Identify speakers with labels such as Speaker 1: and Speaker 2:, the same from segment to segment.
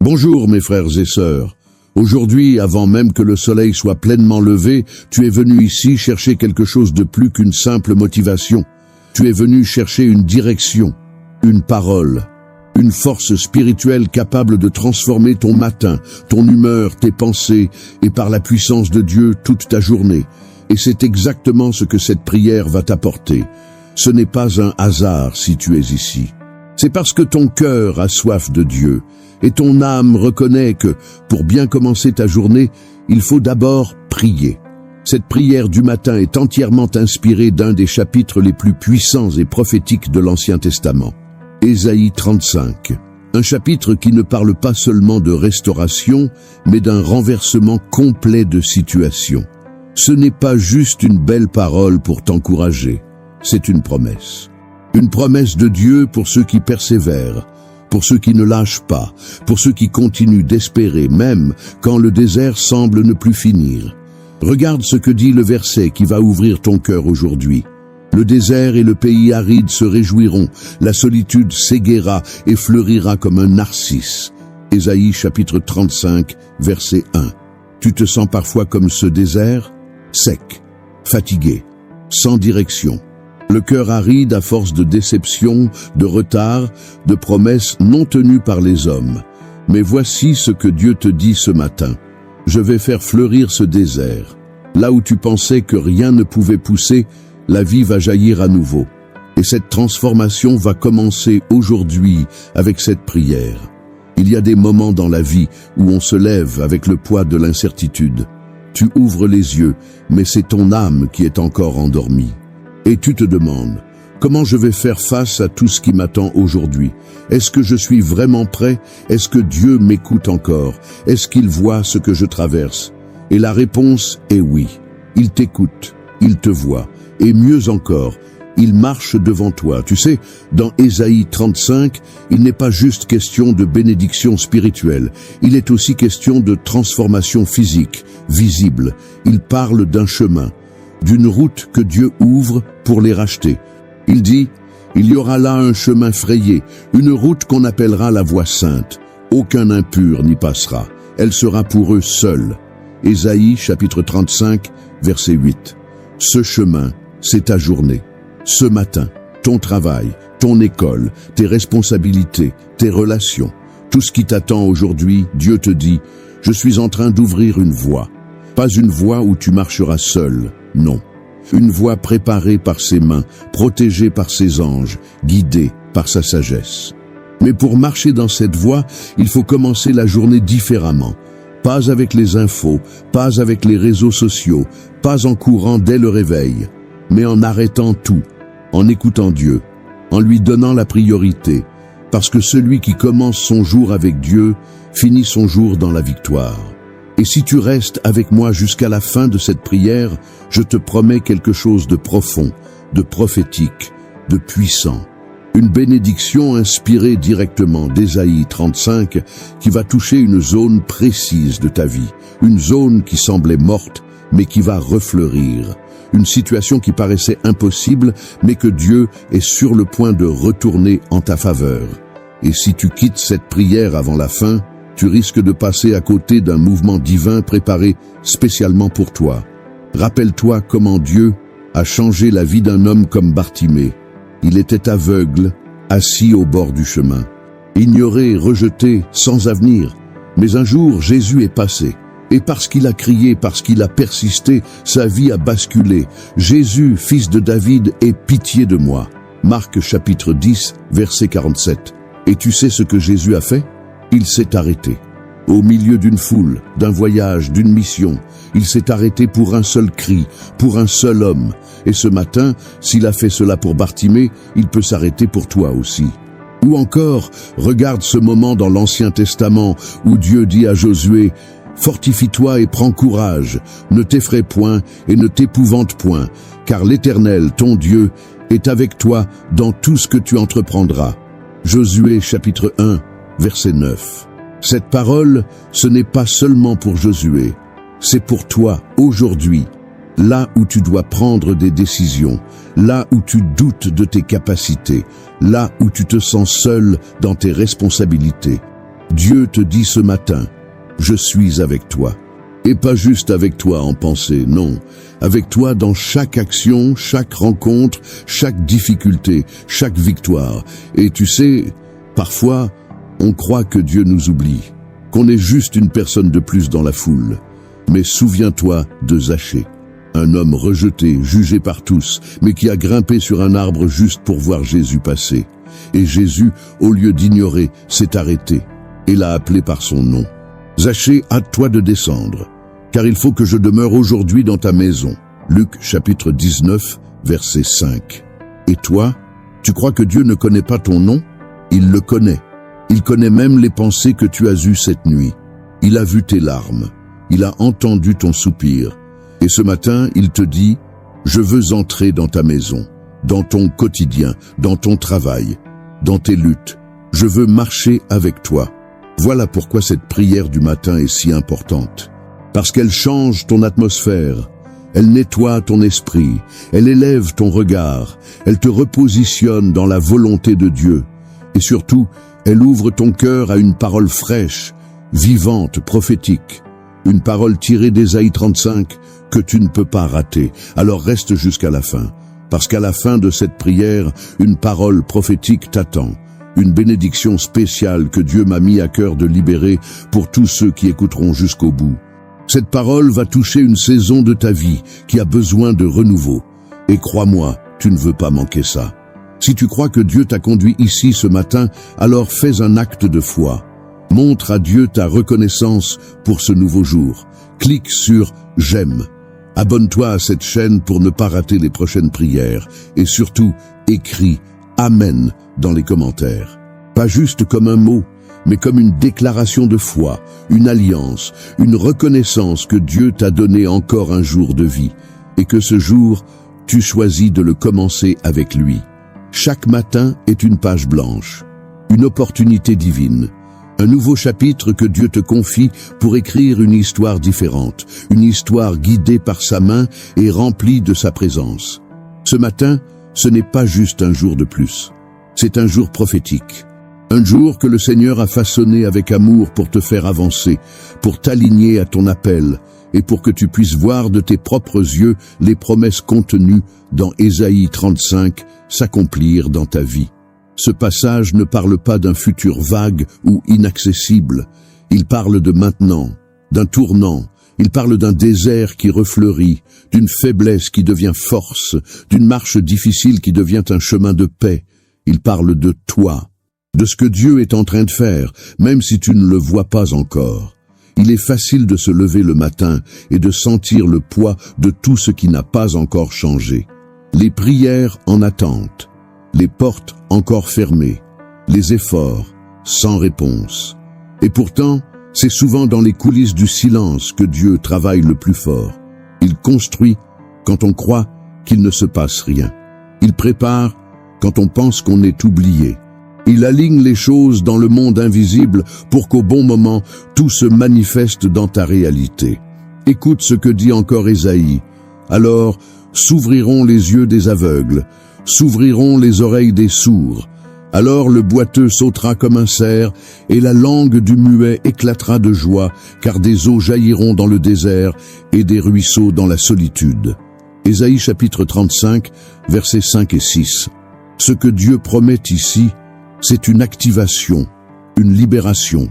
Speaker 1: Bonjour mes frères et sœurs. Aujourd'hui, avant même que le soleil soit pleinement levé, tu es venu ici chercher quelque chose de plus qu'une simple motivation. Tu es venu chercher une direction, une parole, une force spirituelle capable de transformer ton matin, ton humeur, tes pensées et par la puissance de Dieu toute ta journée. Et c'est exactement ce que cette prière va t'apporter. Ce n'est pas un hasard si tu es ici. C'est parce que ton cœur a soif de Dieu et ton âme reconnaît que, pour bien commencer ta journée, il faut d'abord prier. Cette prière du matin est entièrement inspirée d'un des chapitres les plus puissants et prophétiques de l'Ancien Testament, Ésaïe 35. Un chapitre qui ne parle pas seulement de restauration, mais d'un renversement complet de situation. Ce n'est pas juste une belle parole pour t'encourager, c'est une promesse. Une promesse de Dieu pour ceux qui persévèrent, pour ceux qui ne lâchent pas, pour ceux qui continuent d'espérer, même quand le désert semble ne plus finir. Regarde ce que dit le verset qui va ouvrir ton cœur aujourd'hui. Le désert et le pays aride se réjouiront, la solitude s'égaiera et fleurira comme un narcisse. Ésaïe chapitre 35, verset 1. Tu te sens parfois comme ce désert, sec, fatigué, sans direction. Le cœur aride à force de déception, de retard, de promesses non tenues par les hommes. Mais voici ce que Dieu te dit ce matin. Je vais faire fleurir ce désert. Là où tu pensais que rien ne pouvait pousser, la vie va jaillir à nouveau. Et cette transformation va commencer aujourd'hui avec cette prière. Il y a des moments dans la vie où on se lève avec le poids de l'incertitude. Tu ouvres les yeux, mais c'est ton âme qui est encore endormie. Et tu te demandes, comment je vais faire face à tout ce qui m'attend aujourd'hui? Est-ce que je suis vraiment prêt? Est-ce que Dieu m'écoute encore? Est-ce qu'il voit ce que je traverse? Et la réponse est oui. Il t'écoute, il te voit, et mieux encore, il marche devant toi. Tu sais, dans Ésaïe 35, il n'est pas juste question de bénédiction spirituelle, il est aussi question de transformation physique, visible. Il parle d'un chemin, d'une route que Dieu ouvre pour les racheter. Il dit, il y aura là un chemin frayé, une route qu'on appellera la voie sainte. Aucun impur n'y passera. Elle sera pour eux seule. Ésaïe chapitre 35, verset 8. Ce chemin, c'est ta journée. Ce matin, ton travail, ton école, tes responsabilités, tes relations. Tout ce qui t'attend aujourd'hui, Dieu te dit, je suis en train d'ouvrir une voie. Pas une voie où tu marcheras seul, non. Une voie préparée par ses mains, protégée par ses anges, guidée par sa sagesse. Mais pour marcher dans cette voie, il faut commencer la journée différemment. Pas avec les infos, pas avec les réseaux sociaux, pas en courant dès le réveil, mais en arrêtant tout, en écoutant Dieu, en lui donnant la priorité, parce que celui qui commence son jour avec Dieu finit son jour dans la victoire. Et si tu restes avec moi jusqu'à la fin de cette prière, je te promets quelque chose de profond, de prophétique, de puissant. Une bénédiction inspirée directement d'Ésaïe 35 qui va toucher une zone précise de ta vie, une zone qui semblait morte mais qui va refleurir. Une situation qui paraissait impossible mais que Dieu est sur le point de retourner en ta faveur. Et si tu quittes cette prière avant la fin, tu risques de passer à côté d'un mouvement divin préparé spécialement pour toi. Rappelle-toi comment Dieu a changé la vie d'un homme comme Bartimée. Il était aveugle, assis au bord du chemin, ignoré, rejeté, sans avenir. Mais un jour, Jésus est passé. Et parce qu'il a crié, parce qu'il a persisté, sa vie a basculé. Jésus, fils de David, aie pitié de moi. Marc chapitre 10, verset 47. Et tu sais ce que Jésus a fait? Il s'est arrêté. Au milieu d'une foule, d'un voyage, d'une mission, il s'est arrêté pour un seul cri, pour un seul homme. Et ce matin, s'il a fait cela pour Bartimée, il peut s'arrêter pour toi aussi. Ou encore, regarde ce moment dans l'Ancien Testament où Dieu dit à Josué, « Fortifie-toi et prends courage, ne t'effraie point et ne t'épouvante point, car l'Éternel, ton Dieu, est avec toi dans tout ce que tu entreprendras. » Josué chapitre 1, verset 9. Cette parole, ce n'est pas seulement pour Josué, c'est pour toi, aujourd'hui, là où tu dois prendre des décisions, là où tu doutes de tes capacités, là où tu te sens seul dans tes responsabilités. Dieu te dit ce matin, je suis avec toi. Et pas juste avec toi en pensée, non. Avec toi dans chaque action, chaque rencontre, chaque difficulté, chaque victoire. Et tu sais, parfois, on croit que Dieu nous oublie, qu'on est juste une personne de plus dans la foule. Mais souviens-toi de Zachée, un homme rejeté, jugé par tous, mais qui a grimpé sur un arbre juste pour voir Jésus passer. Et Jésus, au lieu d'ignorer, s'est arrêté et l'a appelé par son nom. Zachée, hâte-toi de descendre, car il faut que je demeure aujourd'hui dans ta maison. Luc chapitre 19, verset 5. Et toi, tu crois que Dieu ne connaît pas ton nom? Il le connaît. Il connaît même les pensées que tu as eues cette nuit. Il a vu tes larmes. Il a entendu ton soupir. Et ce matin, il te dit, je veux entrer dans ta maison, dans ton quotidien, dans ton travail, dans tes luttes. Je veux marcher avec toi. Voilà pourquoi cette prière du matin est si importante. Parce qu'elle change ton atmosphère, elle nettoie ton esprit, elle élève ton regard, elle te repositionne dans la volonté de Dieu. Et surtout, elle ouvre ton cœur à une parole fraîche, vivante, prophétique. Une parole tirée d'Ésaïe 35 que tu ne peux pas rater. Alors reste jusqu'à la fin. Parce qu'à la fin de cette prière, une parole prophétique t'attend. Une bénédiction spéciale que Dieu m'a mis à cœur de libérer pour tous ceux qui écouteront jusqu'au bout. Cette parole va toucher une saison de ta vie qui a besoin de renouveau. Et crois-moi, tu ne veux pas manquer ça. Si tu crois que Dieu t'a conduit ici ce matin, alors fais un acte de foi. Montre à Dieu ta reconnaissance pour ce nouveau jour. Clique sur « J'aime ». Abonne-toi à cette chaîne pour ne pas rater les prochaines prières. Et surtout, écris « Amen » dans les commentaires. Pas juste comme un mot, mais comme une déclaration de foi, une alliance, une reconnaissance que Dieu t'a donné encore un jour de vie. Et que ce jour, tu choisis de le commencer avec lui. Chaque matin est une page blanche, une opportunité divine. Un nouveau chapitre que Dieu te confie pour écrire une histoire différente, une histoire guidée par sa main et remplie de sa présence. Ce matin, ce n'est pas juste un jour de plus, c'est un jour prophétique. Un jour que le Seigneur a façonné avec amour pour te faire avancer, pour t'aligner à ton appel et pour que tu puisses voir de tes propres yeux les promesses contenues dans Ésaïe 35 s'accomplir dans ta vie. Ce passage ne parle pas d'un futur vague ou inaccessible. Il parle de maintenant, d'un tournant. Il parle d'un désert qui refleurit, d'une faiblesse qui devient force, d'une marche difficile qui devient un chemin de paix. Il parle de toi, de ce que Dieu est en train de faire, même si tu ne le vois pas encore. Il est facile de se lever le matin et de sentir le poids de tout ce qui n'a pas encore changé. Les prières en attente, les portes encore fermées, les efforts sans réponse. Et pourtant, c'est souvent dans les coulisses du silence que Dieu travaille le plus fort. Il construit quand on croit qu'il ne se passe rien. Il prépare quand on pense qu'on est oublié. Il aligne les choses dans le monde invisible pour qu'au bon moment, tout se manifeste dans ta réalité. Écoute ce que dit encore Ésaïe. Alors, s'ouvriront les yeux des aveugles, s'ouvriront les oreilles des sourds. Alors le boiteux sautera comme un cerf, et la langue du muet éclatera de joie, car des eaux jailliront dans le désert, et des ruisseaux dans la solitude. Ésaïe chapitre 35, versets 5 et 6. Ce que Dieu promet ici, c'est une activation, une libération,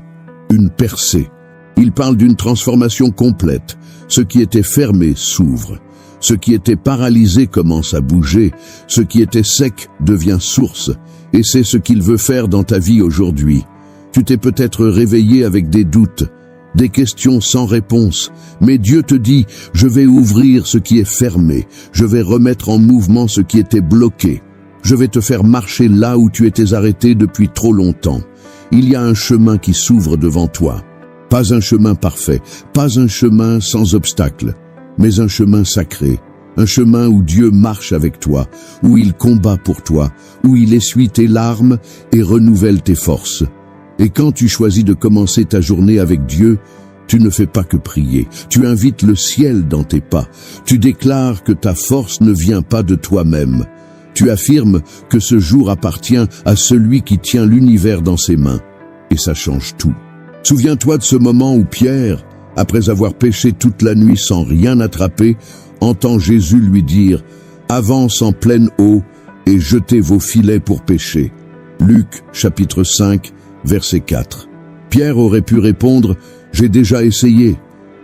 Speaker 1: une percée. Il parle d'une transformation complète. Ce qui était fermé s'ouvre. Ce qui était paralysé commence à bouger. Ce qui était sec devient source. Et c'est ce qu'il veut faire dans ta vie aujourd'hui. Tu t'es peut-être réveillé avec des doutes, des questions sans réponse. Mais Dieu te dit, je vais ouvrir ce qui est fermé. Je vais remettre en mouvement ce qui était bloqué. Je vais te faire marcher là où tu étais arrêté depuis trop longtemps. Il y a un chemin qui s'ouvre devant toi. Pas un chemin parfait, pas un chemin sans obstacles, mais un chemin sacré. Un chemin où Dieu marche avec toi, où il combat pour toi, où il essuie tes larmes et renouvelle tes forces. Et quand tu choisis de commencer ta journée avec Dieu, tu ne fais pas que prier. Tu invites le ciel dans tes pas. Tu déclares que ta force ne vient pas de toi-même. Tu affirmes que ce jour appartient à celui qui tient l'univers dans ses mains. Et ça change tout. Souviens-toi de ce moment où Pierre, après avoir pêché toute la nuit sans rien attraper, entend Jésus lui dire « Avance en pleine eau et jetez vos filets pour pêcher ». Luc, chapitre 5, verset 4. Pierre aurait pu répondre « J'ai déjà essayé,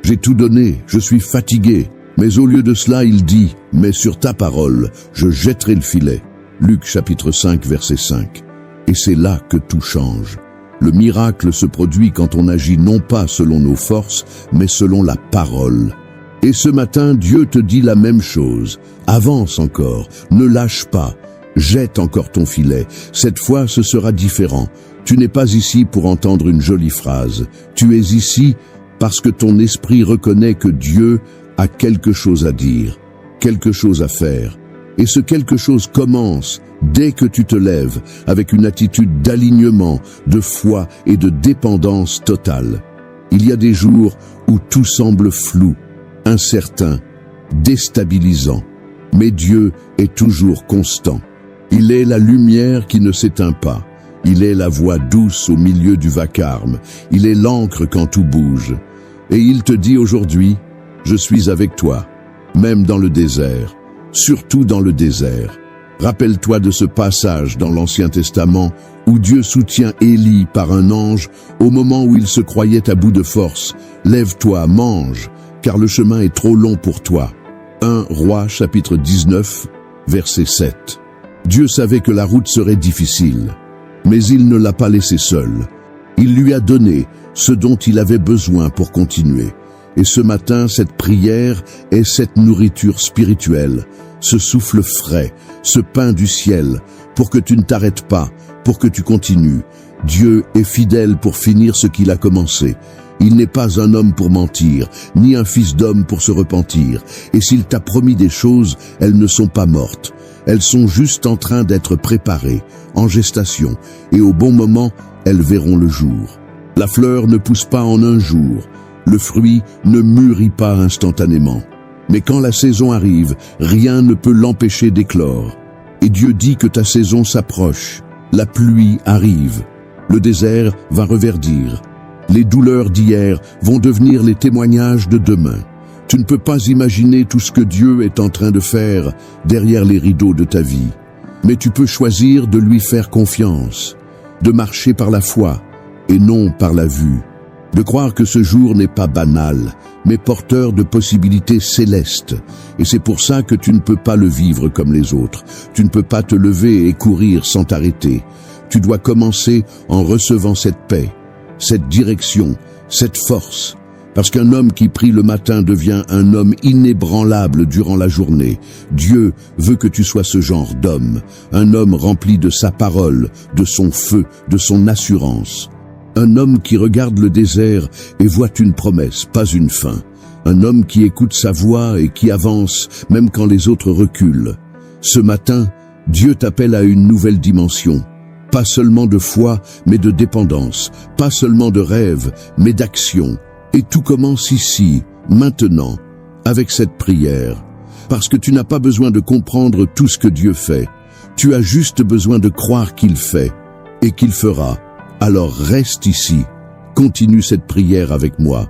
Speaker 1: j'ai tout donné, je suis fatigué ». Mais au lieu de cela, il dit « Mais sur ta parole, je jetterai le filet ». Luc, chapitre 5, verset 5. Et c'est là que tout change. Le miracle se produit quand on agit non pas selon nos forces, mais selon la parole. Et ce matin, Dieu te dit la même chose. Avance encore, ne lâche pas, jette encore ton filet. Cette fois, ce sera différent. Tu n'es pas ici pour entendre une jolie phrase. Tu es ici parce que ton esprit reconnaît que Dieu a quelque chose à dire, quelque chose à faire. Et ce quelque chose commence dès que tu te lèves avec une attitude d'alignement, de foi et de dépendance totale. Il y a des jours où tout semble flou, incertain, déstabilisant. Mais Dieu est toujours constant. Il est la lumière qui ne s'éteint pas. Il est la voix douce au milieu du vacarme. Il est l'encre quand tout bouge. Et il te dit aujourd'hui, je suis avec toi, même dans le désert, surtout dans le désert. Rappelle-toi de ce passage dans l'Ancien Testament où Dieu soutient Élie par un ange au moment où il se croyait à bout de force. Lève-toi, mange, car le chemin est trop long pour toi. 1 Rois chapitre 19, verset 7. Dieu savait que la route serait difficile, mais il ne l'a pas laissé seul. Il lui a donné ce dont il avait besoin pour continuer. Et ce matin, cette prière est cette nourriture spirituelle, ce souffle frais, ce pain du ciel, pour que tu ne t'arrêtes pas, pour que tu continues. Dieu est fidèle pour finir ce qu'il a commencé. Il n'est pas un homme pour mentir, ni un fils d'homme pour se repentir. Et s'il t'a promis des choses, elles ne sont pas mortes. Elles sont juste en train d'être préparées, en gestation, et au bon moment, elles verront le jour. La fleur ne pousse pas en un jour. Le fruit ne mûrit pas instantanément. Mais quand la saison arrive, rien ne peut l'empêcher d'éclore. Et Dieu dit que ta saison s'approche. La pluie arrive. Le désert va reverdir. Les douleurs d'hier vont devenir les témoignages de demain. Tu ne peux pas imaginer tout ce que Dieu est en train de faire derrière les rideaux de ta vie. Mais tu peux choisir de lui faire confiance, de marcher par la foi et non par la vue. De croire que ce jour n'est pas banal, mais porteur de possibilités célestes. Et c'est pour ça que tu ne peux pas le vivre comme les autres. Tu ne peux pas te lever et courir sans t'arrêter. Tu dois commencer en recevant cette paix, cette direction, cette force. Parce qu'un homme qui prie le matin devient un homme inébranlable durant la journée. Dieu veut que tu sois ce genre d'homme, un homme rempli de sa parole, de son feu, de son assurance. Un homme qui regarde le désert et voit une promesse, pas une fin. Un homme qui écoute sa voix et qui avance, même quand les autres reculent. Ce matin, Dieu t'appelle à une nouvelle dimension. Pas seulement de foi, mais de dépendance. Pas seulement de rêve, mais d'action. Et tout commence ici, maintenant, avec cette prière. Parce que tu n'as pas besoin de comprendre tout ce que Dieu fait. Tu as juste besoin de croire qu'il fait et qu'il fera. Alors reste ici, continue cette prière avec moi.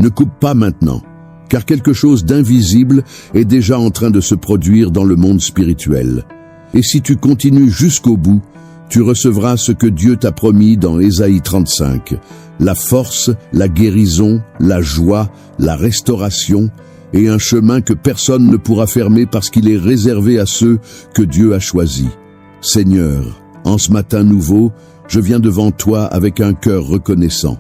Speaker 1: Ne coupe pas maintenant, car quelque chose d'invisible est déjà en train de se produire dans le monde spirituel. Et si tu continues jusqu'au bout, tu recevras ce que Dieu t'a promis dans Ésaïe 35, la force, la guérison, la joie, la restauration, et un chemin que personne ne pourra fermer parce qu'il est réservé à ceux que Dieu a choisis. Seigneur, en ce matin nouveau, je viens devant toi avec un cœur reconnaissant.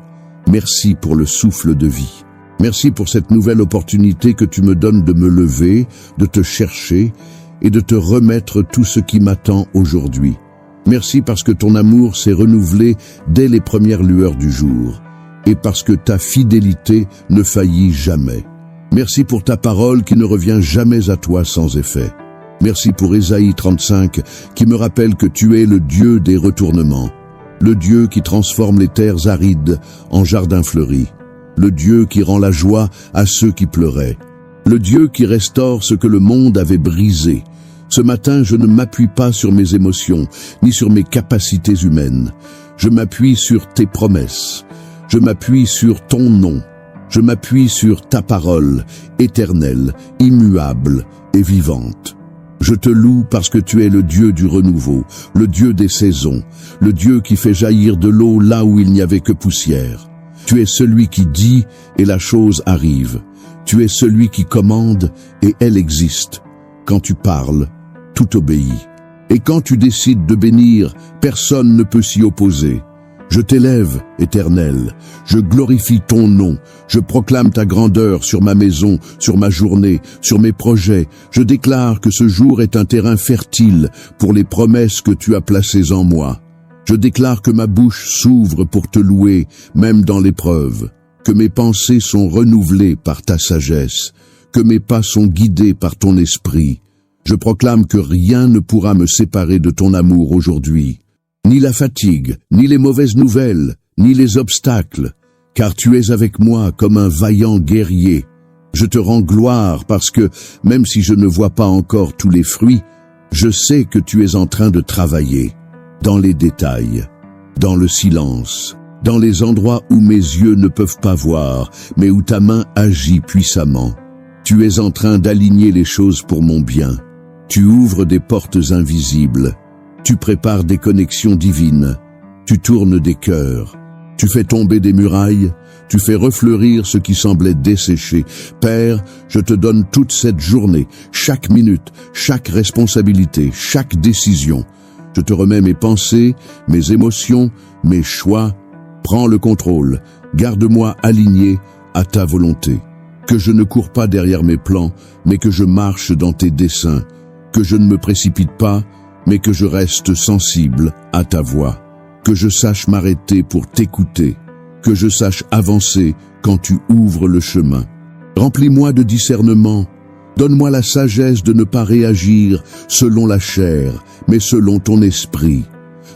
Speaker 1: Merci pour le souffle de vie. Merci pour cette nouvelle opportunité que tu me donnes de me lever, de te chercher et de te remettre tout ce qui m'attend aujourd'hui. Merci parce que ton amour s'est renouvelé dès les premières lueurs du jour et parce que ta fidélité ne faillit jamais. Merci pour ta parole qui ne revient jamais à toi sans effet. Merci pour Ésaïe 35 qui me rappelle que tu es le Dieu des retournements. Le Dieu qui transforme les terres arides en jardins fleuris. Le Dieu qui rend la joie à ceux qui pleuraient. Le Dieu qui restaure ce que le monde avait brisé. Ce matin, je ne m'appuie pas sur mes émotions, ni sur mes capacités humaines. Je m'appuie sur tes promesses. Je m'appuie sur ton nom. Je m'appuie sur ta parole, éternelle, immuable et vivante. Je te loue parce que tu es le Dieu du renouveau, le Dieu des saisons, le Dieu qui fait jaillir de l'eau là où il n'y avait que poussière. Tu es celui qui dit et la chose arrive. Tu es celui qui commande et elle existe. Quand tu parles, tout obéit. Et quand tu décides de bénir, personne ne peut s'y opposer. Je t'élève, Éternel, je glorifie ton nom, je proclame ta grandeur sur ma maison, sur ma journée, sur mes projets. Je déclare que ce jour est un terrain fertile pour les promesses que tu as placées en moi. Je déclare que ma bouche s'ouvre pour te louer, même dans l'épreuve, que mes pensées sont renouvelées par ta sagesse, que mes pas sont guidés par ton esprit. Je proclame que rien ne pourra me séparer de ton amour aujourd'hui. Ni la fatigue, ni les mauvaises nouvelles, ni les obstacles, car tu es avec moi comme un vaillant guerrier. Je te rends gloire parce que, même si je ne vois pas encore tous les fruits, je sais que tu es en train de travailler, dans les détails, dans le silence, dans les endroits où mes yeux ne peuvent pas voir, mais où ta main agit puissamment. Tu es en train d'aligner les choses pour mon bien. Tu ouvres des portes invisibles. Tu prépares des connexions divines, tu tournes des cœurs, tu fais tomber des murailles, tu fais refleurir ce qui semblait desséché. Père, je te donne toute cette journée, chaque minute, chaque responsabilité, chaque décision. Je te remets mes pensées, mes émotions, mes choix. Prends le contrôle, garde-moi aligné à ta volonté. Que je ne cours pas derrière mes plans, mais que je marche dans tes desseins. Que je ne me précipite pas, mais que je reste sensible à ta voix, que je sache m'arrêter pour t'écouter, que je sache avancer quand tu ouvres le chemin. Remplis-moi de discernement, donne-moi la sagesse de ne pas réagir selon la chair, mais selon ton esprit.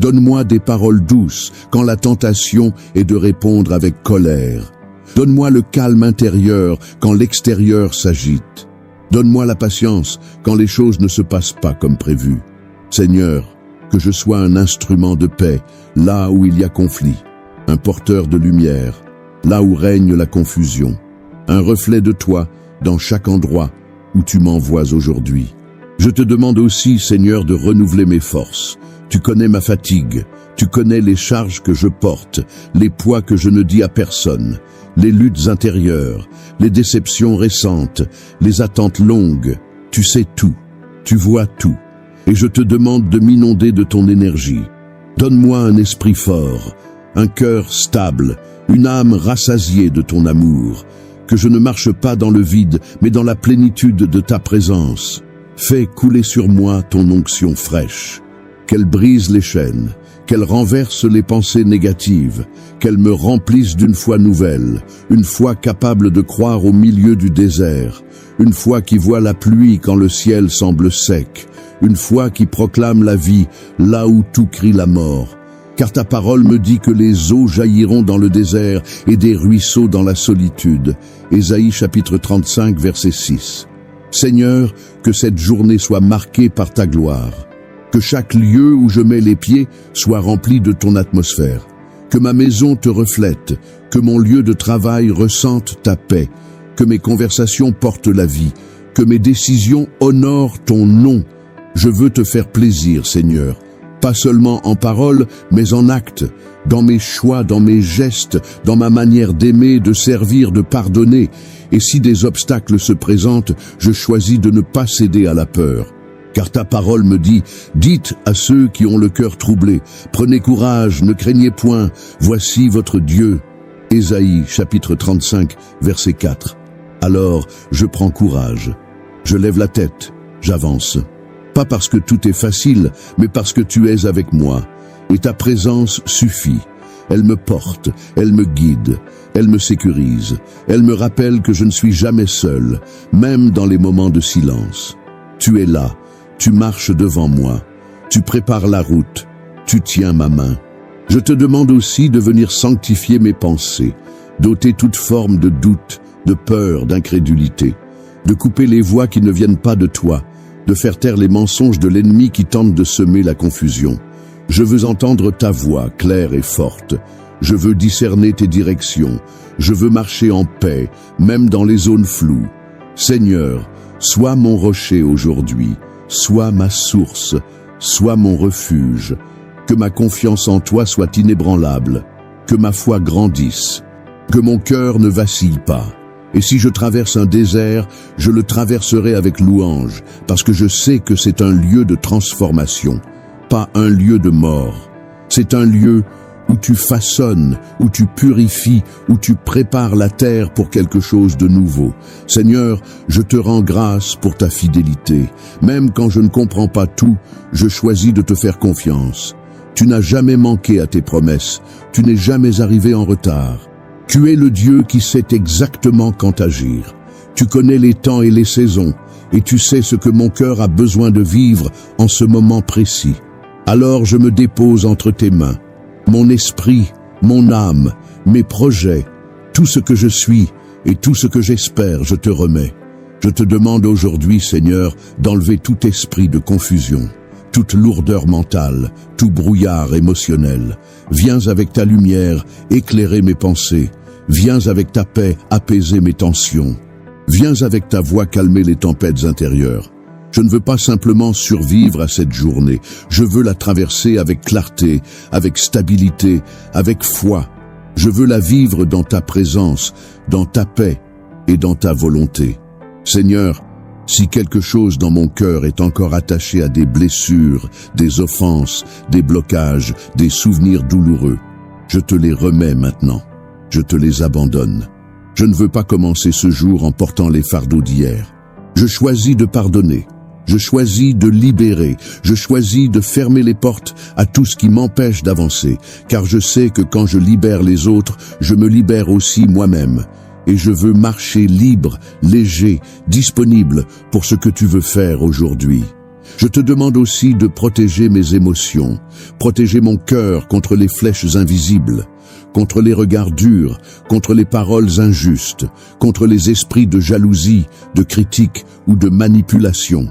Speaker 1: Donne-moi des paroles douces quand la tentation est de répondre avec colère. Donne-moi le calme intérieur quand l'extérieur s'agite. Donne-moi la patience quand les choses ne se passent pas comme prévu. Seigneur, que je sois un instrument de paix là où il y a conflit, un porteur de lumière là où règne la confusion, un reflet de toi dans chaque endroit où tu m'envoies aujourd'hui. Je te demande aussi, Seigneur, de renouveler mes forces. Tu connais ma fatigue, tu connais les charges que je porte, les poids que je ne dis à personne, les luttes intérieures, les déceptions récentes, les attentes longues. Tu sais tout, tu vois tout. Et je te demande de m'inonder de ton énergie. Donne-moi un esprit fort, un cœur stable, une âme rassasiée de ton amour, que je ne marche pas dans le vide, mais dans la plénitude de ta présence. Fais couler sur moi ton onction fraîche, qu'elle brise les chaînes, qu'elle renverse les pensées négatives, qu'elle me remplisse d'une foi nouvelle, une foi capable de croire au milieu du désert, une foi qui voit la pluie quand le ciel semble sec, une foi qui proclame la vie là où tout crie la mort. Car ta parole me dit que les eaux jailliront dans le désert et des ruisseaux dans la solitude. Ésaïe chapitre 35 verset 6. Seigneur, que cette journée soit marquée par ta gloire. Que chaque lieu où je mets les pieds soit rempli de ton atmosphère. Que ma maison te reflète, que mon lieu de travail ressente ta paix, que mes conversations portent la vie, que mes décisions honorent ton nom. Je veux te faire plaisir, Seigneur, pas seulement en parole, mais en acte, dans mes choix, dans mes gestes, dans ma manière d'aimer, de servir, de pardonner. Et si des obstacles se présentent, je choisis de ne pas céder à la peur. Car ta parole me dit, dites à ceux qui ont le cœur troublé, prenez courage, ne craignez point, voici votre Dieu. Ésaïe chapitre 35 verset 4. Alors je prends courage, je lève la tête, j'avance. Pas parce que tout est facile, mais parce que tu es avec moi. Et ta présence suffit. Elle me porte, elle me guide, elle me sécurise. Elle me rappelle que je ne suis jamais seul, même dans les moments de silence. Tu es là, tu marches devant moi, tu prépares la route, tu tiens ma main. Je te demande aussi de venir sanctifier mes pensées, d'ôter toute forme de doute, de peur, d'incrédulité, de couper les voix qui ne viennent pas de toi, de faire taire les mensonges de l'ennemi qui tente de semer la confusion. Je veux entendre ta voix claire et forte. Je veux discerner tes directions. Je veux marcher en paix, même dans les zones floues. Seigneur, sois mon rocher aujourd'hui, sois ma source, sois mon refuge. Que ma confiance en toi soit inébranlable, que ma foi grandisse, que mon cœur ne vacille pas. Et si je traverse un désert, je le traverserai avec louange, parce que je sais que c'est un lieu de transformation, pas un lieu de mort. C'est un lieu où tu façonnes, où tu purifies, où tu prépares la terre pour quelque chose de nouveau. Seigneur, je te rends grâce pour ta fidélité. Même quand je ne comprends pas tout, je choisis de te faire confiance. Tu n'as jamais manqué à tes promesses, tu n'es jamais arrivé en retard. Tu es le Dieu qui sait exactement quand agir. Tu connais les temps et les saisons, et tu sais ce que mon cœur a besoin de vivre en ce moment précis. Alors je me dépose entre tes mains. Mon esprit, mon âme, mes projets, tout ce que je suis et tout ce que j'espère, je te remets. Je te demande aujourd'hui, Seigneur, d'enlever tout esprit de confusion, toute lourdeur mentale, tout brouillard émotionnel. Viens avec ta lumière éclairer mes pensées. Viens avec ta paix apaiser mes tensions. Viens avec ta voix calmer les tempêtes intérieures. Je ne veux pas simplement survivre à cette journée. Je veux la traverser avec clarté, avec stabilité, avec foi. Je veux la vivre dans ta présence, dans ta paix et dans ta volonté. Seigneur, si quelque chose dans mon cœur est encore attaché à des blessures, des offenses, des blocages, des souvenirs douloureux, je te les remets maintenant. Je te les abandonne. Je ne veux pas commencer ce jour en portant les fardeaux d'hier. Je choisis de pardonner. Je choisis de libérer. Je choisis de fermer les portes à tout ce qui m'empêche d'avancer, car je sais que quand je libère les autres, je me libère aussi moi-même. Et je veux marcher libre, léger, disponible pour ce que tu veux faire aujourd'hui. Je te demande aussi de protéger mes émotions, protéger mon cœur contre les flèches invisibles, contre les regards durs, contre les paroles injustes, contre les esprits de jalousie, de critique ou de manipulation.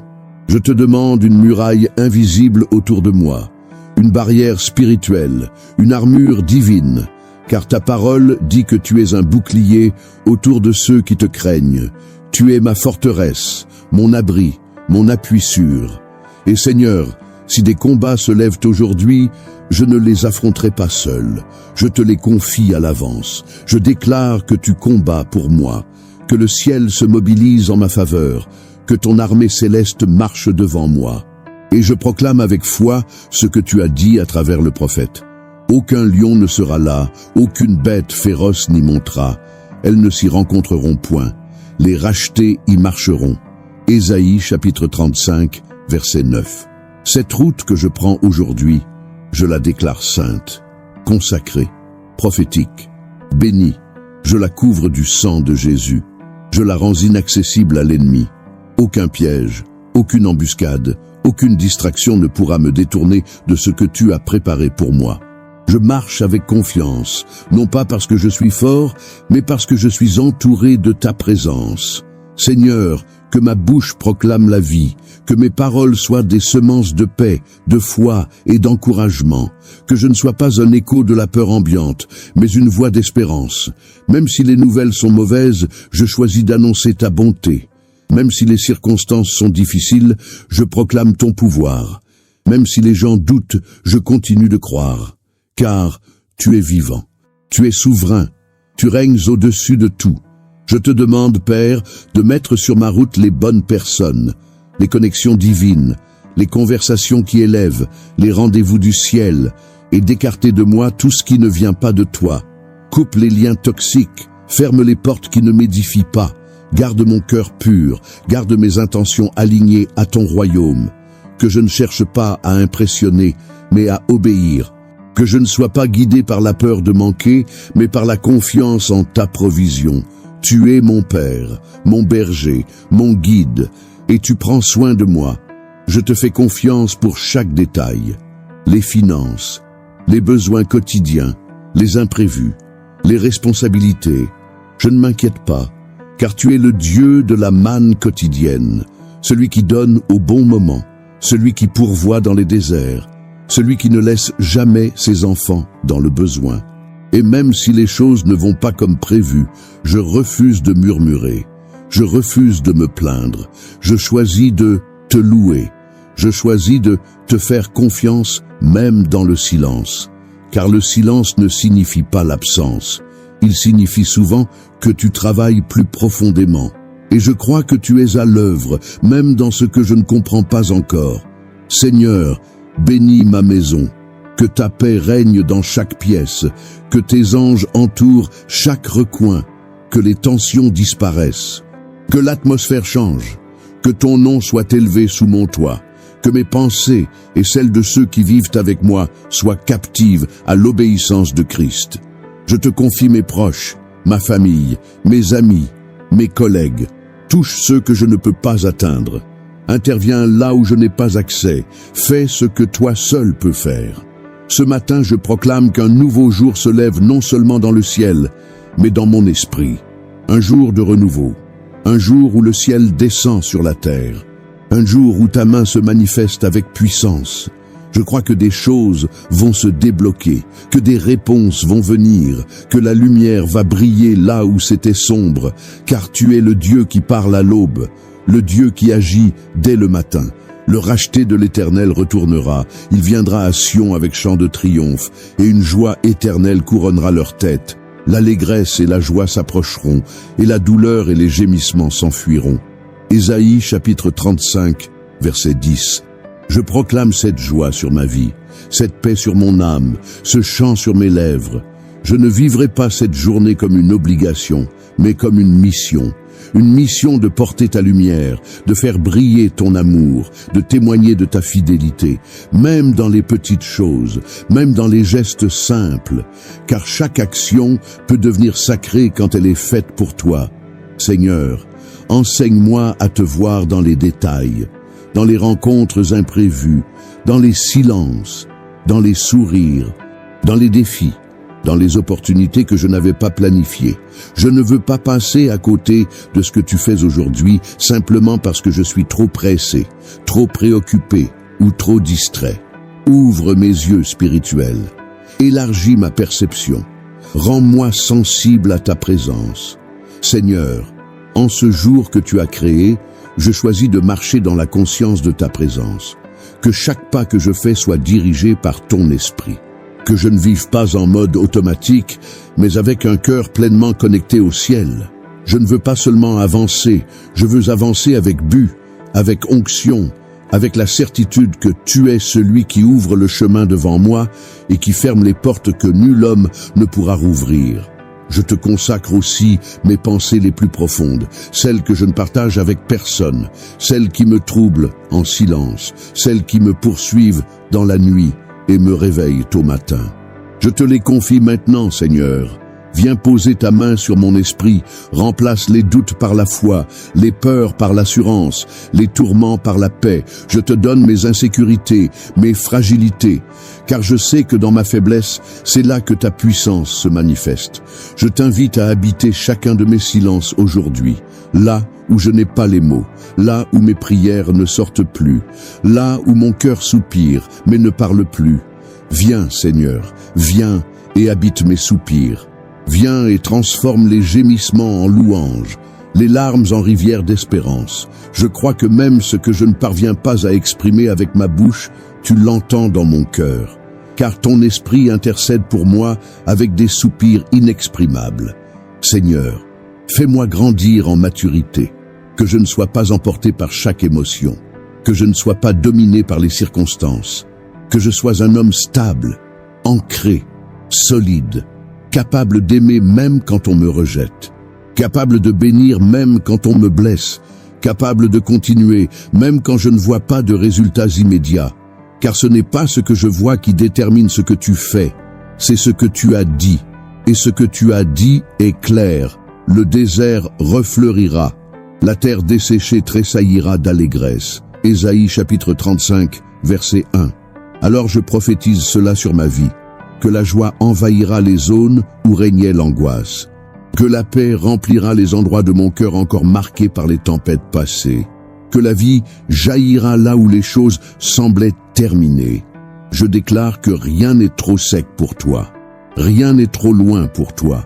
Speaker 1: Je te demande une muraille invisible autour de moi, une barrière spirituelle, une armure divine, car ta parole dit que tu es un bouclier autour de ceux qui te craignent. Tu es ma forteresse, mon abri, mon appui sûr. Et Seigneur, si des combats se lèvent aujourd'hui, je ne les affronterai pas seul. Je te les confie à l'avance. Je déclare que tu combats pour moi, que le ciel se mobilise en ma faveur, que ton armée céleste marche devant moi. Et je proclame avec foi ce que tu as dit à travers le prophète. Aucun lion ne sera là, aucune bête féroce n'y montera. Elles ne s'y rencontreront point. Les rachetés y marcheront. Ésaïe chapitre 35, verset 9. Cette route que je prends aujourd'hui, je la déclare sainte, consacrée, prophétique, bénie. Je la couvre du sang de Jésus. Je la rends inaccessible à l'ennemi. Aucun piège, aucune embuscade, aucune distraction ne pourra me détourner de ce que tu as préparé pour moi. Je marche avec confiance, non pas parce que je suis fort, mais parce que je suis entouré de ta présence. Seigneur, que ma bouche proclame la vie, que mes paroles soient des semences de paix, de foi et d'encouragement, que je ne sois pas un écho de la peur ambiante, mais une voix d'espérance. Même si les nouvelles sont mauvaises, je choisis d'annoncer ta bonté. Même si les circonstances sont difficiles, je proclame ton pouvoir. Même si les gens doutent, je continue de croire. Car tu es vivant, tu es souverain, tu règnes au-dessus de tout. Je te demande, Père, de mettre sur ma route les bonnes personnes, les connexions divines, les conversations qui élèvent, les rendez-vous du ciel, et d'écarter de moi tout ce qui ne vient pas de toi. Coupe les liens toxiques, ferme les portes qui ne m'édifient pas. Garde mon cœur pur, garde mes intentions alignées à ton royaume. Que je ne cherche pas à impressionner, mais à obéir. Que je ne sois pas guidé par la peur de manquer, mais par la confiance en ta provision. Tu es mon Père, mon berger, mon guide, et tu prends soin de moi. Je te fais confiance pour chaque détail. Les finances, les besoins quotidiens, les imprévus, les responsabilités. Je ne m'inquiète pas. Car tu es le Dieu de la manne quotidienne, celui qui donne au bon moment, celui qui pourvoit dans les déserts, celui qui ne laisse jamais ses enfants dans le besoin. Et même si les choses ne vont pas comme prévu, je refuse de murmurer. Je refuse de me plaindre. Je choisis de te louer. Je choisis de te faire confiance même dans le silence. Car le silence ne signifie pas l'absence. Il signifie souvent que tu travailles plus profondément. Et je crois que tu es à l'œuvre, même dans ce que je ne comprends pas encore. Seigneur, bénis ma maison. Que ta paix règne dans chaque pièce, que tes anges entourent chaque recoin, que les tensions disparaissent, que l'atmosphère change, que ton nom soit élevé sous mon toit, que mes pensées et celles de ceux qui vivent avec moi soient captives à l'obéissance de Christ. Je te confie mes proches, ma famille, mes amis, mes collègues, touche ceux que je ne peux pas atteindre. Interviens là où je n'ai pas accès, fais ce que toi seul peux faire. Ce matin, je proclame qu'un nouveau jour se lève non seulement dans le ciel, mais dans mon esprit. Un jour de renouveau, un jour où le ciel descend sur la terre, un jour où ta main se manifeste avec puissance. Je crois que des choses vont se débloquer, que des réponses vont venir, que la lumière va briller là où c'était sombre, car tu es le Dieu qui parle à l'aube, le Dieu qui agit dès le matin. Le racheté de l'Éternel retournera, il viendra à Sion avec chant de triomphe, et une joie éternelle couronnera leur tête. L'allégresse et la joie s'approcheront, et la douleur et les gémissements s'enfuiront. Ésaïe chapitre 35, verset 10. Je proclame cette joie sur ma vie, cette paix sur mon âme, ce chant sur mes lèvres. Je ne vivrai pas cette journée comme une obligation, mais comme une mission de porter ta lumière, de faire briller ton amour, de témoigner de ta fidélité, même dans les petites choses, même dans les gestes simples, car chaque action peut devenir sacrée quand elle est faite pour toi. Seigneur, enseigne-moi à te voir dans les détails, dans les rencontres imprévues, dans les silences, dans les sourires, dans les défis, dans les opportunités que je n'avais pas planifiées. Je ne veux pas passer à côté de ce que tu fais aujourd'hui simplement parce que je suis trop pressé, trop préoccupé ou trop distrait. Ouvre mes yeux spirituels, élargis ma perception, rends-moi sensible à ta présence. Seigneur, en ce jour que tu as créé, je choisis de marcher dans la conscience de ta présence. Que chaque pas que je fais soit dirigé par ton esprit. Que je ne vive pas en mode automatique, mais avec un cœur pleinement connecté au ciel. Je ne veux pas seulement avancer, je veux avancer avec but, avec onction, avec la certitude que tu es celui qui ouvre le chemin devant moi et qui ferme les portes que nul homme ne pourra rouvrir. Je te consacre aussi mes pensées les plus profondes, celles que je ne partage avec personne, celles qui me troublent en silence, celles qui me poursuivent dans la nuit et me réveillent au matin. Je te les confie maintenant, Seigneur. Viens poser ta main sur mon esprit, remplace les doutes par la foi, les peurs par l'assurance, les tourments par la paix. Je te donne mes insécurités, mes fragilités, car je sais que dans ma faiblesse, c'est là que ta puissance se manifeste. Je t'invite à habiter chacun de mes silences aujourd'hui, là où je n'ai pas les mots, là où mes prières ne sortent plus, là où mon cœur soupire mais ne parle plus. Viens, Seigneur, viens et habite mes soupirs. Viens et transforme les gémissements en louanges, les larmes en rivières d'espérance. Je crois que même ce que je ne parviens pas à exprimer avec ma bouche, tu l'entends dans mon cœur, car ton esprit intercède pour moi avec des soupirs inexprimables. Seigneur, fais-moi grandir en maturité, que je ne sois pas emporté par chaque émotion, que je ne sois pas dominé par les circonstances, que je sois un homme stable, ancré, solide, capable d'aimer même quand on me rejette, capable de bénir même quand on me blesse, capable de continuer même quand je ne vois pas de résultats immédiats. Car ce n'est pas ce que je vois qui détermine ce que tu fais, c'est ce que tu as dit. Et ce que tu as dit est clair. Le désert refleurira, la terre desséchée tressaillira d'allégresse. Ésaïe chapitre 35, verset 1. Alors je prophétise cela sur ma vie, que la joie envahira les zones où régnait l'angoisse, que la paix remplira les endroits de mon cœur encore marqués par les tempêtes passées, que la vie jaillira là où les choses semblaient terminées. Je déclare que rien n'est trop sec pour toi, Rien n'est trop loin pour toi.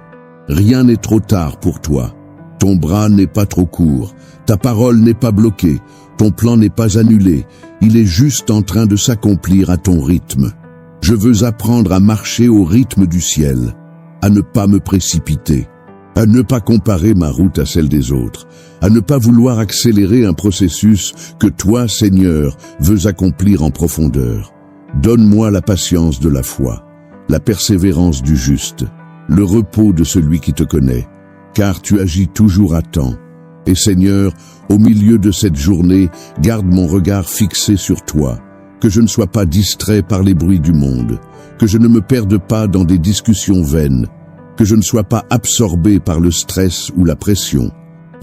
Speaker 1: Rien n'est trop tard pour toi. Ton bras n'est pas trop court. Ta parole n'est pas bloquée. Ton plan n'est pas annulé. Il est juste en train de s'accomplir à ton rythme. Je veux apprendre à marcher au rythme du ciel, à ne pas me précipiter, à ne pas comparer ma route à celle des autres, à ne pas vouloir accélérer un processus que toi, Seigneur, veux accomplir en profondeur. Donne-moi la patience de la foi, la persévérance du juste, le repos de celui qui te connaît, car tu agis toujours à temps. Et Seigneur, au milieu de cette journée, garde mon regard fixé sur toi, que je ne sois pas distrait par les bruits du monde, que je ne me perde pas dans des discussions vaines, que je ne sois pas absorbé par le stress ou la pression.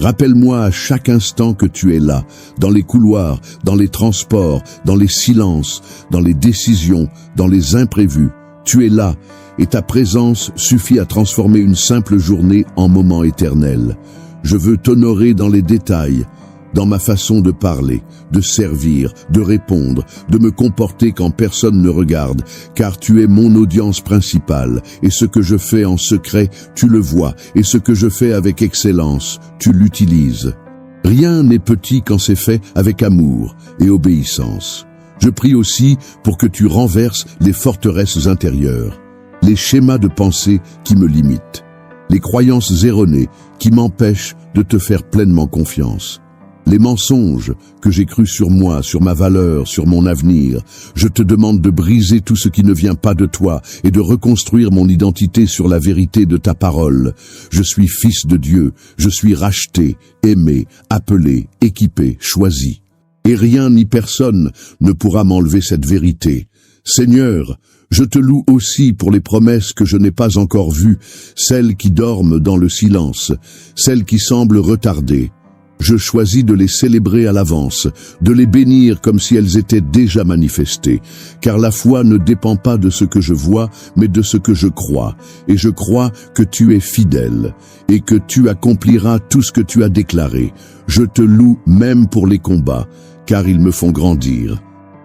Speaker 1: Rappelle-moi à chaque instant que tu es là, dans les couloirs, dans les transports, dans les silences, dans les décisions, dans les imprévus. Tu es là, et ta présence suffit à transformer une simple journée en moment éternel. Je veux t'honorer dans les détails, dans ma façon de parler, de servir, de répondre, de me comporter quand personne ne regarde, car tu es mon audience principale, et ce que je fais en secret, tu le vois, et ce que je fais avec excellence, tu l'utilises. Rien n'est petit quand c'est fait avec amour et obéissance. Je prie aussi pour que tu renverses les forteresses intérieures, les schémas de pensée qui me limitent, les croyances erronées qui m'empêchent de te faire pleinement confiance. Les mensonges que j'ai crus sur moi, sur ma valeur, sur mon avenir, je te demande de briser tout ce qui ne vient pas de toi et de reconstruire mon identité sur la vérité de ta parole. Je suis fils de Dieu, je suis racheté, aimé, appelé, équipé, choisi. Et rien ni personne ne pourra m'enlever cette vérité. Seigneur, je te loue aussi pour les promesses que je n'ai pas encore vues, celles qui dorment dans le silence, celles qui semblent retardées. Je choisis de les célébrer à l'avance, de les bénir comme si elles étaient déjà manifestées, car la foi ne dépend pas de ce que je vois, mais de ce que je crois, et je crois que tu es fidèle, et que tu accompliras tout ce que tu as déclaré. Je te loue même pour les combats, car ils me font grandir.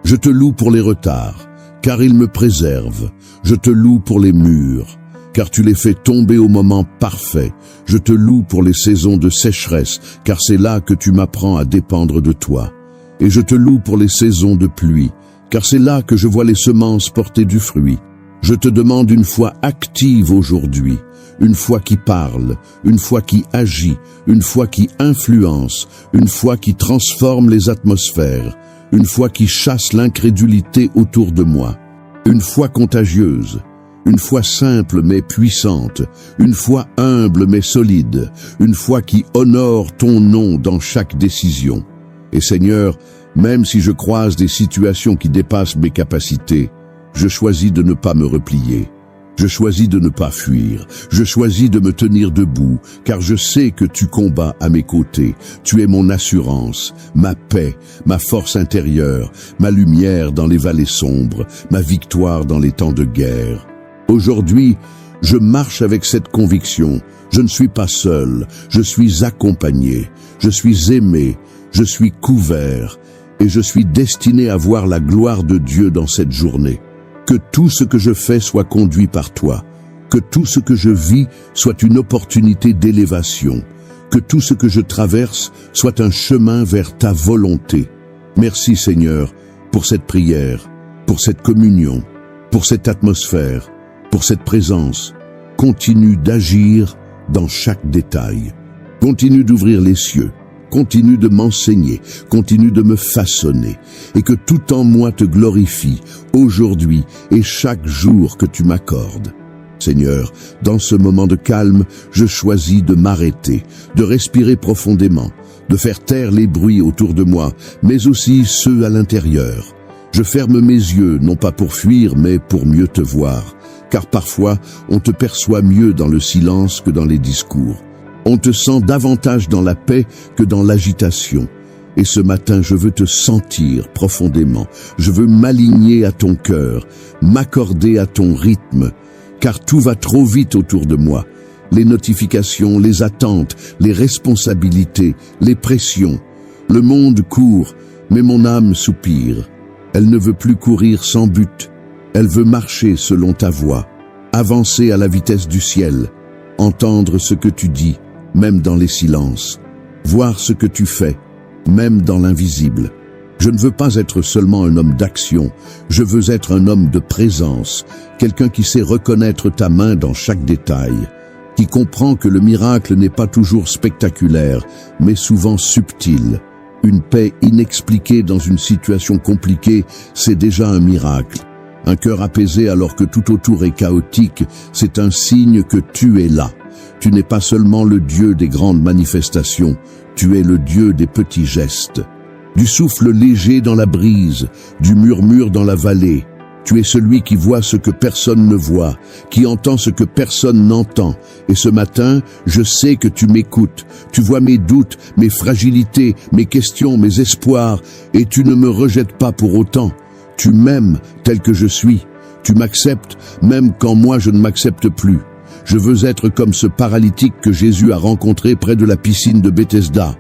Speaker 1: Je te loue pour les retards, car ils me préservent. Je te loue pour les murs, car tu les fais tomber au moment parfait. Je te loue pour les saisons de sécheresse, car c'est là que tu m'apprends à dépendre de toi. Et je te loue pour les saisons de pluie, car c'est là que je vois les semences porter du fruit. Je te demande une foi active aujourd'hui, une foi qui parle, une foi qui agit, une foi qui influence, une foi qui transforme les atmosphères, une foi qui chasse l'incrédulité autour de moi, une foi contagieuse, une foi simple mais puissante, une foi humble mais solide, une foi qui honore ton nom dans chaque décision. Et Seigneur, même si je croise des situations qui dépassent mes capacités, je choisis de ne pas me replier. Je choisis de ne pas fuir. Je choisis de me tenir debout, car je sais que tu combats à mes côtés. Tu es mon assurance, ma paix, ma force intérieure, ma lumière dans les vallées sombres, ma victoire dans les temps de guerre. Aujourd'hui, je marche avec cette conviction. Je ne suis pas seul, je suis accompagné, je suis aimé, je suis couvert, et je suis destiné à voir la gloire de Dieu dans cette journée. Que tout ce que je fais soit conduit par toi, que tout ce que je vis soit une opportunité d'élévation, que tout ce que je traverse soit un chemin vers ta volonté. Merci Seigneur pour cette prière, pour cette communion, pour cette atmosphère, pour cette présence. Continue d'agir dans chaque détail. Continue d'ouvrir les cieux. Continue de m'enseigner, continue de me façonner, et que tout en moi te glorifie, aujourd'hui et chaque jour que tu m'accordes. Seigneur, dans ce moment de calme, je choisis de m'arrêter, de respirer profondément, de faire taire les bruits autour de moi, mais aussi ceux à l'intérieur. Je ferme mes yeux, non pas pour fuir, mais pour mieux te voir, car parfois on te perçoit mieux dans le silence que dans les discours. On te sent davantage dans la paix que dans l'agitation. Et ce matin, je veux te sentir profondément. Je veux m'aligner à ton cœur, m'accorder à ton rythme, car tout va trop vite autour de moi. Les notifications, les attentes, les responsabilités, les pressions. Le monde court, mais mon âme soupire. Elle ne veut plus courir sans but. Elle veut marcher selon ta voie. avancer à la vitesse du ciel, entendre ce que tu dis, même dans les silences, voir ce que tu fais, même dans l'invisible. Je ne veux pas être seulement un homme d'action, je veux être un homme de présence, quelqu'un qui sait reconnaître ta main dans chaque détail, qui comprend que le miracle n'est pas toujours spectaculaire, mais souvent subtil. Une paix inexpliquée dans une situation compliquée, c'est déjà un miracle. Un cœur apaisé alors que tout autour est chaotique, c'est un signe que tu es là. Tu n'es pas seulement le Dieu des grandes manifestations, tu es le Dieu des petits gestes. Du souffle léger dans la brise, du murmure dans la vallée. Tu es celui qui voit ce que personne ne voit, qui entend ce que personne n'entend. Et ce matin, je sais que tu m'écoutes. Tu vois mes doutes, mes fragilités, mes questions, mes espoirs, et tu ne me rejettes pas pour autant. Tu m'aimes tel que je suis. Tu m'acceptes même quand moi je ne m'accepte plus. Je veux être comme ce paralytique que Jésus a rencontré près de la piscine de Bethesda.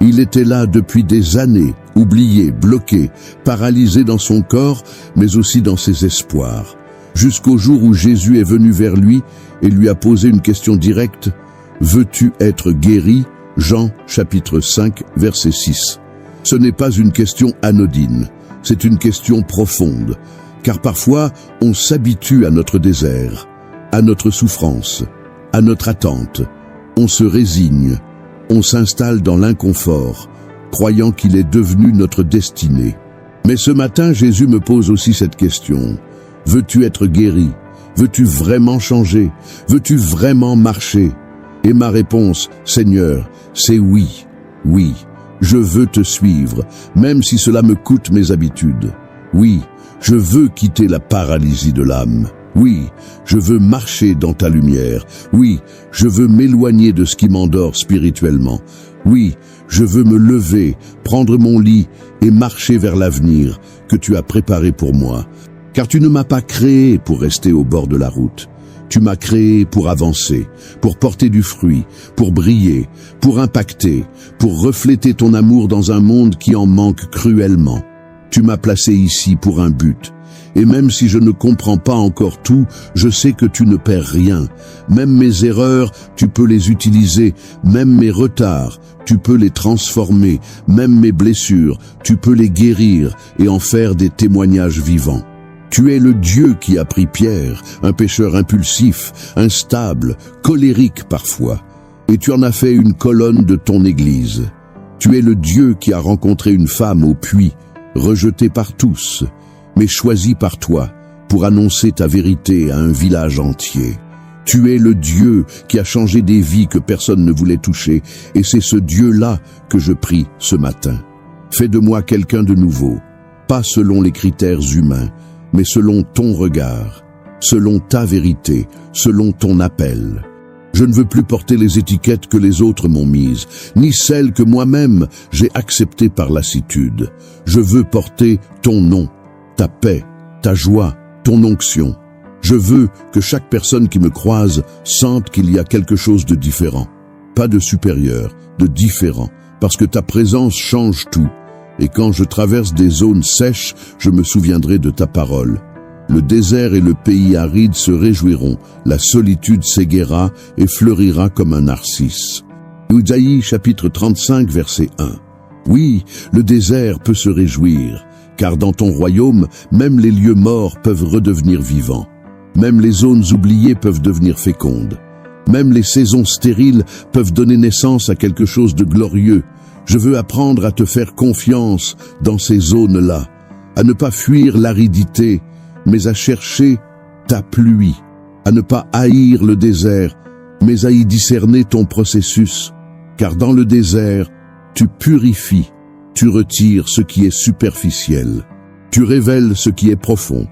Speaker 1: Il était là depuis des années, oublié, bloqué, paralysé dans son corps, mais aussi dans ses espoirs. Jusqu'au jour où Jésus est venu vers lui et lui a posé une question directe. « Veux-tu être guéri ?» Jean chapitre 5, verset 6. Ce n'est pas une question anodine, c'est une question profonde, car parfois on s'habitue à notre désert, à notre souffrance, à notre attente. On se résigne. On s'installe dans l'inconfort, croyant qu'il est devenu notre destinée. Mais ce matin, Jésus me pose aussi cette question. Veux-tu être guéri? Veux-tu vraiment changer? Veux-tu vraiment marcher? Et ma réponse, Seigneur, c'est oui, oui. Je veux te suivre, même si cela me coûte mes habitudes. Oui, je veux quitter la paralysie de l'âme. Oui, je veux marcher dans ta lumière. Oui, je veux m'éloigner de ce qui m'endort spirituellement. Oui, je veux me lever, prendre mon lit et marcher vers l'avenir que tu as préparé pour moi. Car tu ne m'as pas créé pour rester au bord de la route. Tu m'as créé pour avancer, pour porter du fruit, pour briller, pour impacter, pour refléter ton amour dans un monde qui en manque cruellement. Tu m'as placé ici pour un but. Et même si je ne comprends pas encore tout, je sais que tu ne perds rien. Même mes erreurs, tu peux les utiliser. Même mes retards, tu peux les transformer. Même mes blessures, tu peux les guérir et en faire des témoignages vivants. Tu es le Dieu qui a pris Pierre, un pécheur impulsif, instable, colérique parfois, et tu en as fait une colonne de ton Église. Tu es le Dieu qui a rencontré une femme au puits, rejetée par tous, mais choisi par toi pour annoncer ta vérité à un village entier. Tu es le Dieu qui a changé des vies que personne ne voulait toucher, et c'est ce Dieu-là que je prie ce matin. Fais de moi quelqu'un de nouveau, pas selon les critères humains, mais selon ton regard, selon ta vérité, selon ton appel. Je ne veux plus porter les étiquettes que les autres m'ont mises, ni celles que moi-même j'ai acceptées par lassitude. Je veux porter ton nom, ta paix, ta joie, ton onction. Je veux que chaque personne qui me croise sente qu'il y a quelque chose de différent. Pas de supérieur, de différent, parce que ta présence change tout. Et quand je traverse des zones sèches, je me souviendrai de ta parole. Le désert et le pays aride se réjouiront, la solitude s'égaiera et fleurira comme un narcisse. Isaïe chapitre 35 verset 1. Oui, le désert peut se réjouir, car dans ton royaume, même les lieux morts peuvent redevenir vivants. Même les zones oubliées peuvent devenir fécondes. Même les saisons stériles peuvent donner naissance à quelque chose de glorieux. Je veux apprendre à te faire confiance dans ces zones-là, à ne pas fuir l'aridité, mais à chercher ta pluie, à ne pas haïr le désert, mais à y discerner ton processus, car dans le désert, tu purifies, tu retires ce qui est superficiel, tu révèles ce qui est profond,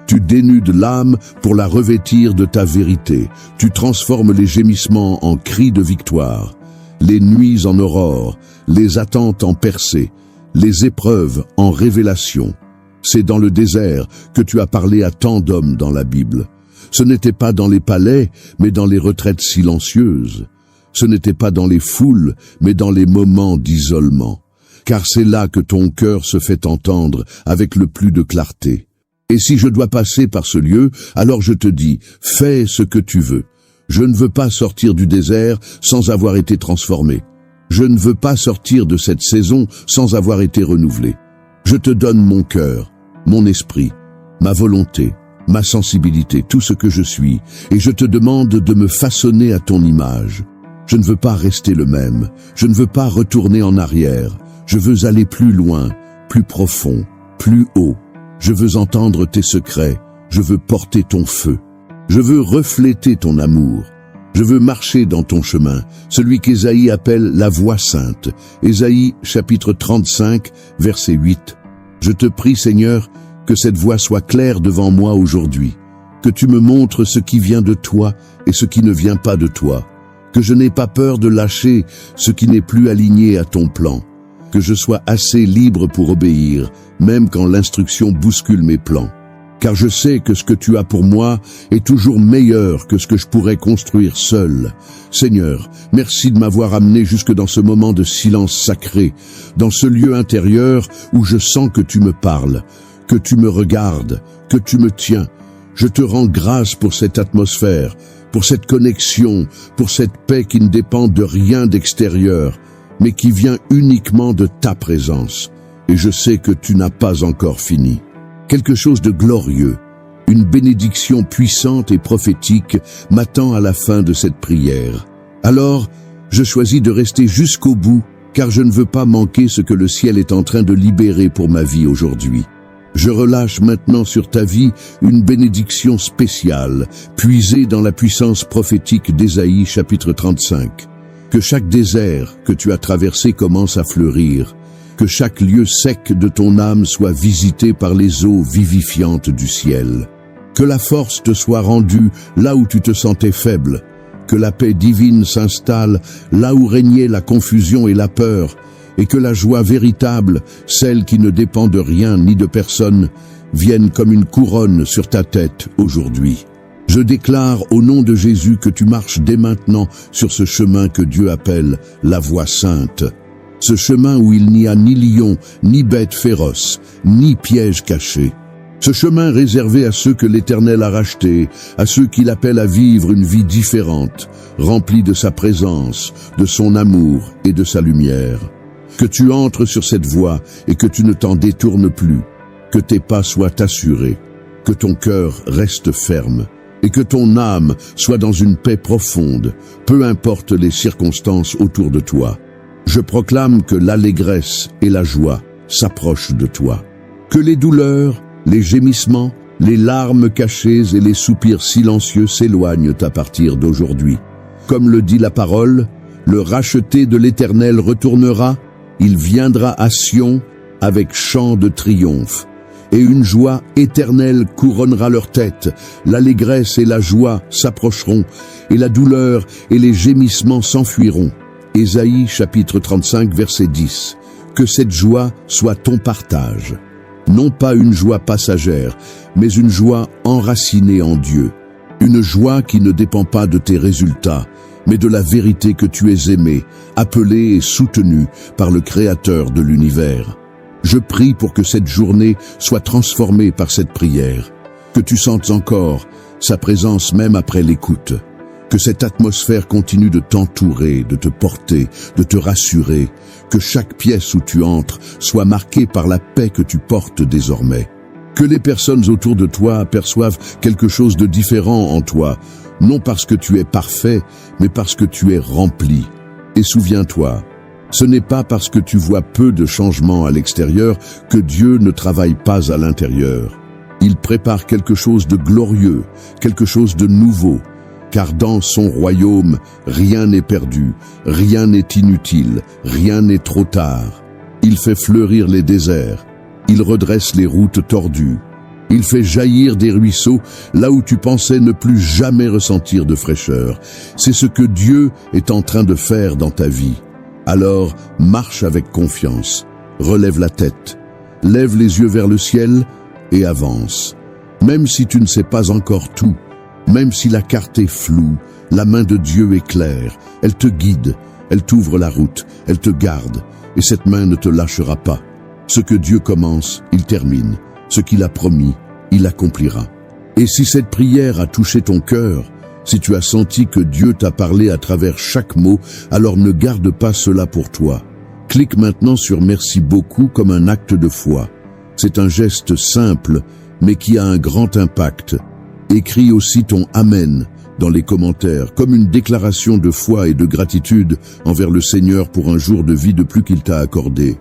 Speaker 1: tu dénudes l'âme pour la revêtir de ta vérité, tu transformes les gémissements en cris de victoire, les nuits en aurore, les attentes en percées, les épreuves en révélation. C'est dans le désert que tu as parlé à tant d'hommes dans la Bible. Ce n'était pas dans les palais, mais dans les retraites silencieuses. Ce n'était pas dans les foules, mais dans les moments d'isolement. Car c'est là que ton cœur se fait entendre avec le plus de clarté. Et si je dois passer par ce lieu, alors je te dis, fais ce que tu veux. Je ne veux pas sortir du désert sans avoir été transformé. Je ne veux pas sortir de cette saison sans avoir été renouvelé. Je te donne mon cœur, mon esprit, ma volonté, ma sensibilité, tout ce que je suis, et je te demande de me façonner à ton image. Je ne veux pas rester le même, je ne veux pas retourner en arrière, je veux aller plus loin, plus profond, plus haut. Je veux entendre tes secrets, je veux porter ton feu. Je veux refléter ton amour. Je veux marcher dans ton chemin, celui qu'Ésaïe appelle la voie sainte. Ésaïe chapitre 35, verset 8. Je te prie, Seigneur, que cette voie soit claire devant moi aujourd'hui, que tu me montres ce qui vient de toi et ce qui ne vient pas de toi, que je n'ai pas peur de lâcher ce qui n'est plus aligné à ton plan, que je sois assez libre pour obéir, même quand l'instruction bouscule mes plans. Car je sais que ce que tu as pour moi est toujours meilleur que ce que je pourrais construire seul. Seigneur, merci de m'avoir amené jusque dans ce moment de silence sacré, dans ce lieu intérieur où je sens que tu me parles, que tu me regardes, que tu me tiens. Je te rends grâce pour cette atmosphère, pour cette connexion, pour cette paix qui ne dépend de rien d'extérieur, mais qui vient uniquement de ta présence. Et je sais que tu n'as pas encore fini. Quelque chose de glorieux, une bénédiction puissante et prophétique m'attend à la fin de cette prière. Alors, je choisis de rester jusqu'au bout, car je ne veux pas manquer ce que le ciel est en train de libérer pour ma vie aujourd'hui. Je relâche maintenant sur ta vie une bénédiction spéciale, puisée dans la puissance prophétique d'Ésaïe chapitre 35. Que chaque désert que tu as traversé commence à fleurir, que chaque lieu sec de ton âme soit visité par les eaux vivifiantes du ciel. Que la force te soit rendue là où tu te sentais faible, que la paix divine s'installe là où régnait la confusion et la peur, et que la joie véritable, celle qui ne dépend de rien ni de personne, vienne comme une couronne sur ta tête aujourd'hui. Je déclare au nom de Jésus que tu marches dès maintenant sur ce chemin que Dieu appelle la voie sainte. Ce chemin où il n'y a ni lion, ni bête féroce, ni piège caché. Ce chemin réservé à ceux que l'Éternel a rachetés, à ceux qu'il appelle à vivre une vie différente, remplie de sa présence, de son amour et de sa lumière. Que tu entres sur cette voie et que tu ne t'en détournes plus, que tes pas soient assurés, que ton cœur reste ferme et que ton âme soit dans une paix profonde, peu importe les circonstances autour de toi. Je proclame que l'allégresse et la joie s'approchent de toi. Que les douleurs, les gémissements, les larmes cachées et les soupirs silencieux s'éloignent à partir d'aujourd'hui. Comme le dit la parole, le racheté de l'Éternel retournera, il viendra à Sion avec chant de triomphe. Et une joie éternelle couronnera leur tête. L'allégresse et la joie s'approcheront, et la douleur et les gémissements s'enfuiront. Ésaïe chapitre 35 verset 10. Que cette joie soit ton partage. Non pas une joie passagère, mais une joie enracinée en Dieu. Une joie qui ne dépend pas de tes résultats, mais de la vérité que tu es aimé, appelé et soutenu par le Créateur de l'univers. Je prie pour que cette journée soit transformée par cette prière, que tu sentes encore sa présence même après l'écoute. Que cette atmosphère continue de t'entourer, de te porter, de te rassurer, que chaque pièce où tu entres soit marquée par la paix que tu portes désormais. Que les personnes autour de toi aperçoivent quelque chose de différent en toi, non parce que tu es parfait, mais parce que tu es rempli. Et souviens-toi, ce n'est pas parce que tu vois peu de changements à l'extérieur que Dieu ne travaille pas à l'intérieur. Il prépare quelque chose de glorieux, quelque chose de nouveau. Car dans son royaume, rien n'est perdu, rien n'est inutile, rien n'est trop tard. Il fait fleurir les déserts, il redresse les routes tordues, il fait jaillir des ruisseaux là où tu pensais ne plus jamais ressentir de fraîcheur. C'est ce que Dieu est en train de faire dans ta vie. Alors, marche avec confiance, relève la tête, lève les yeux vers le ciel et avance. Même si tu ne sais pas encore tout, même si la carte est floue, la main de Dieu est claire, elle te guide, elle t'ouvre la route, elle te garde, et cette main ne te lâchera pas. Ce que Dieu commence, il termine. Ce qu'il a promis, il accomplira. Et si cette prière a touché ton cœur, si tu as senti que Dieu t'a parlé à travers chaque mot, alors ne garde pas cela pour toi. Clique maintenant sur Merci beaucoup comme un acte de foi. C'est un geste simple, mais qui a un grand impact. Écris aussi ton Amen dans les commentaires, comme une déclaration de foi et de gratitude envers le Seigneur pour un jour de vie de plus qu'il t'a accordé.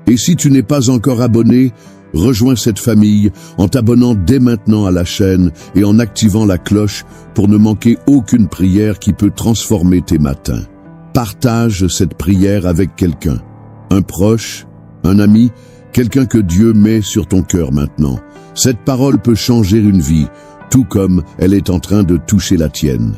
Speaker 1: Et si tu n'es pas encore abonné, rejoins cette famille en t'abonnant dès maintenant à la chaîne et en activant la cloche pour ne manquer aucune prière qui peut transformer tes matins. Partage cette prière avec quelqu'un, un proche, un ami, quelqu'un que Dieu met sur ton cœur maintenant. Cette parole peut changer une vie, tout comme elle est en train de toucher la tienne.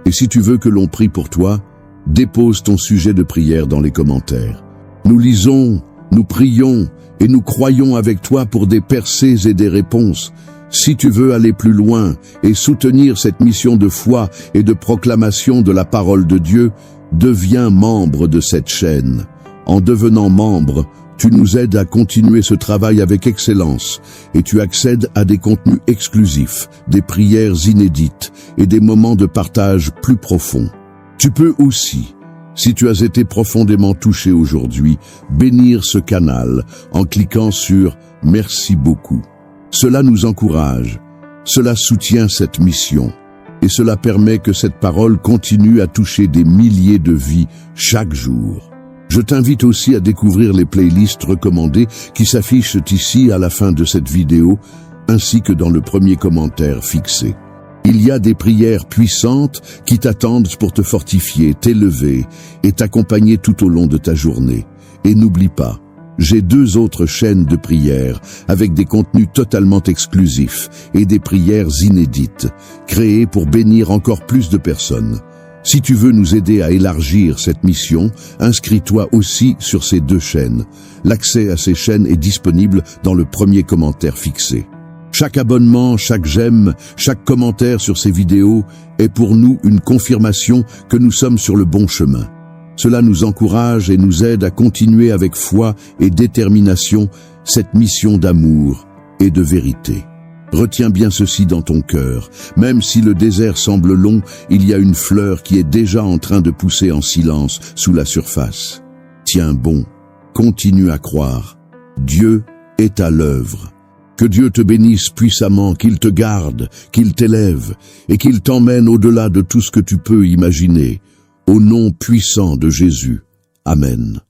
Speaker 1: Et si tu veux que l'on prie pour toi, dépose ton sujet de prière dans les commentaires. Nous lisons, nous prions et nous croyons avec toi pour des percées et des réponses. Si tu veux aller plus loin et soutenir cette mission de foi et de proclamation de la parole de Dieu, deviens membre de cette chaîne. En devenant membre, tu nous aides à continuer ce travail avec excellence et tu accèdes à des contenus exclusifs, des prières inédites et des moments de partage plus profonds. Tu peux aussi, si tu as été profondément touché aujourd'hui, bénir ce canal en cliquant sur « Merci beaucoup ». Cela nous encourage, cela soutient cette mission et cela permet que cette parole continue à toucher des milliers de vies chaque jour. Je t'invite aussi à découvrir les playlists recommandées qui s'affichent ici à la fin de cette vidéo, ainsi que dans le premier commentaire fixé. Il y a des prières puissantes qui t'attendent pour te fortifier, t'élever et t'accompagner tout au long de ta journée. Et n'oublie pas, j'ai 2 autres chaînes de prières avec des contenus totalement exclusifs et des prières inédites, créées pour bénir encore plus de personnes. Si tu veux nous aider à élargir cette mission, inscris-toi aussi sur ces 2 chaînes. L'accès à ces chaînes est disponible dans le premier commentaire fixé. Chaque abonnement, chaque j'aime, chaque commentaire sur ces vidéos est pour nous une confirmation que nous sommes sur le bon chemin. Cela nous encourage et nous aide à continuer avec foi et détermination cette mission d'amour et de vérité. Retiens bien ceci dans ton cœur. Même si le désert semble long, il y a une fleur qui est déjà en train de pousser en silence sous la surface. Tiens bon, continue à croire. Dieu est à l'œuvre. Que Dieu te bénisse puissamment, qu'il te garde, qu'il t'élève et qu'il t'emmène au-delà de tout ce que tu peux imaginer. Au nom puissant de Jésus. Amen.